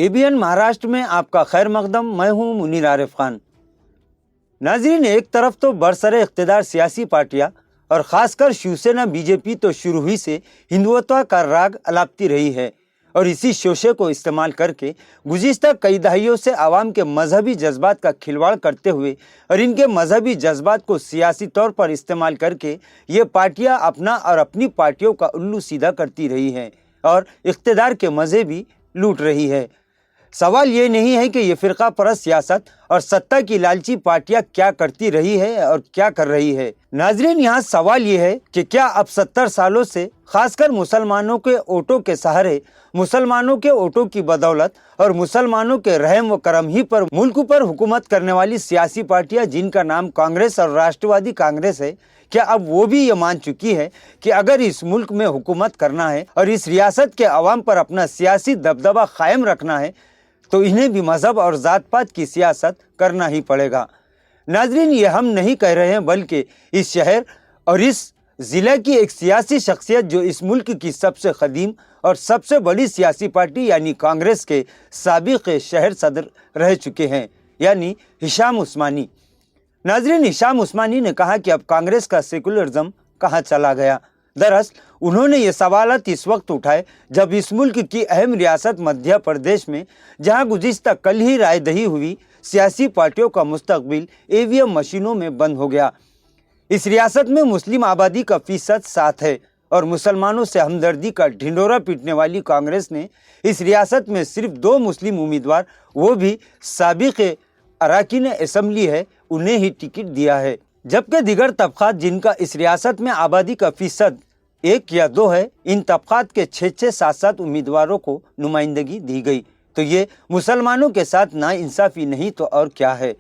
ABN Maharashtra में आपका खैर मकदम। मैं हूं मुनीर आरिफ खान। नाजरीन, एक तरफ तो बरसरे इख्तिदार सियासी पार्टियां और ख़ासकर शिवसेना बीजेपी तो शुरू ही से हिंदुत्व का राग अलापती रही है और इसी शोशे को इस्तेमाल करके गुज़िश्ता कई दहाइयों से आवाम के मजहबी जज्बात का खिलवाड़ करते हुए और इनके मजहबी जज्बात को सियासी तौर पर इस्तेमाल करके ये पार्टियां अपना और अपनी पार्टियों का उल्लू सीधा करती रही हैं और इख्तिदार के मज़े भी लूट रही है। सवाल ये नहीं है कि ये फ़िरका परस्त सियासत और सत्ता की लालची पार्टियां क्या करती रही है और क्या कर रही है। नाजरीन, यहाँ सवाल ये है कि क्या अब 70 सालों से खासकर मुसलमानों के वोटों के सहारे, मुसलमानों के वोटों की बदौलत और मुसलमानों के रहम व करम ही पर मुल्क पर हुकूमत करने वाली सियासी पार्टियां जिनका नाम कांग्रेस और राष्ट्रवादी कांग्रेस है, क्या अब वो भी ये मान चुकी है कि अगर इस मुल्क में हुकूमत करना है और इस रियासत के अवाम पर अपना सियासी दबदबा कायम रखना है तो इन्हें भी मजहब और ज़ात पात की सियासत करना ही पड़ेगा। नाजरीन, ये हम नहीं कह रहे हैं बल्कि इस शहर और इस ज़िले की एक सियासी शख्सियत जो इस मुल्क की सबसे क़दीम और सबसे बड़ी सियासी पार्टी यानी कांग्रेस के साबिक़ शहर सदर रह चुके हैं, यानी हिशाम उस्मानी। नाजरीन, हिशाम उस्मानी ने कहा कि अब कांग्रेस का सेकुलरिज्म कहाँ चला गया। दरअसल उन्होंने ये सवालात इस वक्त उठाए जब इस मुल्क की अहम रियासत मध्य प्रदेश में, जहां गुज़िश्ता कल ही राय दही हुई, सियासी पार्टियों का मुस्तकबिल EVM मशीनों में बंद हो गया। इस रियासत में मुस्लिम आबादी का फ़ीसद 7 है और मुसलमानों से हमदर्दी का ढिंडोरा पीटने वाली कांग्रेस ने इस रियासत में सिर्फ 2 मुस्लिम उम्मीदवार, वो भी साबिक़ अरकान असम्बली है, उन्हें ही टिकट दिया है, जबकि दिगर तबक़ात जिनका इस रियासत में आबादी का फ़ीसद 1 या 2 है, इन तबक़ात के 6-6, 7-7 उम्मीदवारों को नुमाइंदगी दी गई। तो ये मुसलमानों के साथ नाइंसाफ़ी नहीं तो और क्या है।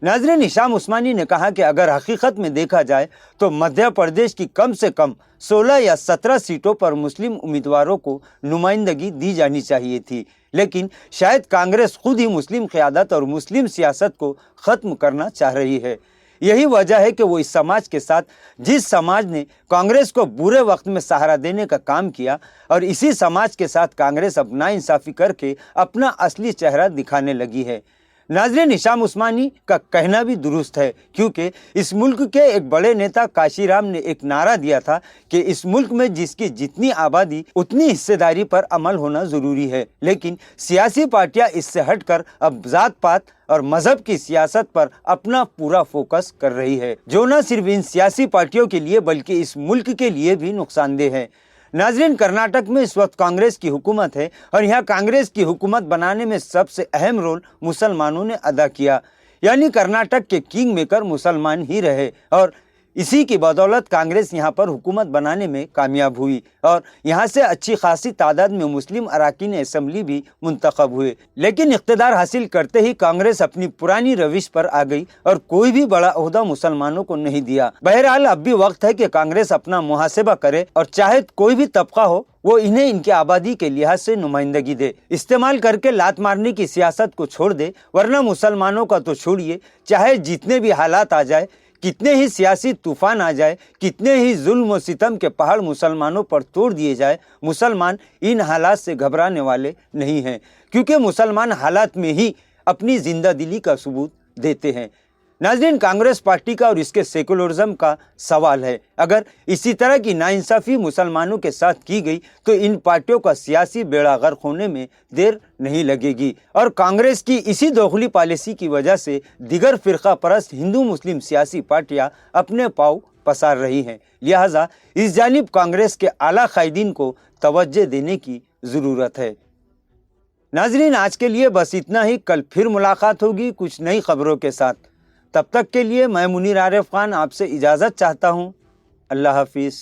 नाज़रीन, हिशाम उस्मानी ने कहा कि अगर हकीकत में देखा जाए तो मध्य प्रदेश की कम से कम 16 या 17 सीटों पर मुस्लिम उम्मीदवारों को नुमाइंदगी दी जानी चाहिए थी, लेकिन शायद कांग्रेस खुद ही मुस्लिम क़यादत और मुस्लिम सियासत को ख़त्म करना चाह रही है। यही वजह है कि वो इस समाज के साथ, जिस समाज ने कांग्रेस को बुरे वक्त में सहारा देने का काम किया, और इसी समाज के साथ कांग्रेस अब नाइंसाफ़ी करके अपना असली चेहरा दिखाने लगी है। नाज़रीन, हिशाम उस्मानी का कहना भी दुरुस्त है, क्योंकि इस मुल्क के एक बड़े नेता काशीराम ने एक नारा दिया था कि इस मुल्क में जिसकी जितनी आबादी उतनी हिस्सेदारी पर अमल होना ज़रूरी है, लेकिन सियासी पार्टियां इससे हटकर अब ज़ात पात और मजहब की सियासत पर अपना पूरा फोकस कर रही है, जो न सिर्फ इन सियासी पार्टियों के लिए बल्कि इस मुल्क के लिए भी नुकसानदेह है। नाजरीन, कर्नाटक में इस वक्त कांग्रेस की हुकूमत है और यहाँ कांग्रेस की हुकूमत बनाने में सबसे अहम रोल मुसलमानों ने अदा किया, यानी कर्नाटक के किंग मेकर मुसलमान ही रहे और इसी की बदौलत कांग्रेस यहाँ पर हुकूमत बनाने में कामयाब हुई और यहाँ से अच्छी खासी तादाद में मुस्लिम अरकान असम्बली भी मुंतखब हुए। लेकिन इख्तिदार हासिल करते ही कांग्रेस अपनी पुरानी रविश पर आ गई और कोई भी बड़ा ओहदा मुसलमानों को नहीं दिया। बहरहाल अब भी वक्त है कि कांग्रेस अपना मुहासिबा करे और चाहे कोई भी तबका हो वो इन्हें इनकी आबादी के लिहाज से नुमाइंदगी दे, इस्तेमाल करके लात मारने की सियासत को छोड़ दे, वरना मुसलमानों का तो छोड़िए, चाहे जितने भी हालात आ जाए, कितने ही सियासी तूफान आ जाए, कितने ही जुल्म व सितम के पहाड़ मुसलमानों पर तोड़ दिए जाए, मुसलमान इन हालात से घबराने वाले नहीं हैं, क्योंकि मुसलमान हालात में ही अपनी जिंदा दिली का सबूत देते हैं। नाज़रीन, कांग्रेस पार्टी का और इसके सेकुलरिज्म का सवाल है, अगर इसी तरह की नाइंसाफ़ी मुसलमानों के साथ की गई तो इन पार्टियों का सियासी बेड़ा गर्क होने में देर नहीं लगेगी और कांग्रेस की इसी दोगली पॉलिसी की वजह से दिगर फ़िरका परस्त हिंदू मुस्लिम सियासी पार्टियां अपने पाँव पसार रही हैं। लिहाजा इस जानिब कांग्रेस के आला कायदीन को तवज्जो देने की ज़रूरत है। नाज़रीन, आज के लिए बस इतना ही। कल फिर मुलाकात होगी कुछ नई खबरों के साथ। तब तक के लिए मैं मुनीर आरिफ खान आपसे इजाज़त चाहता हूँ। अल्लाह हाफिज़।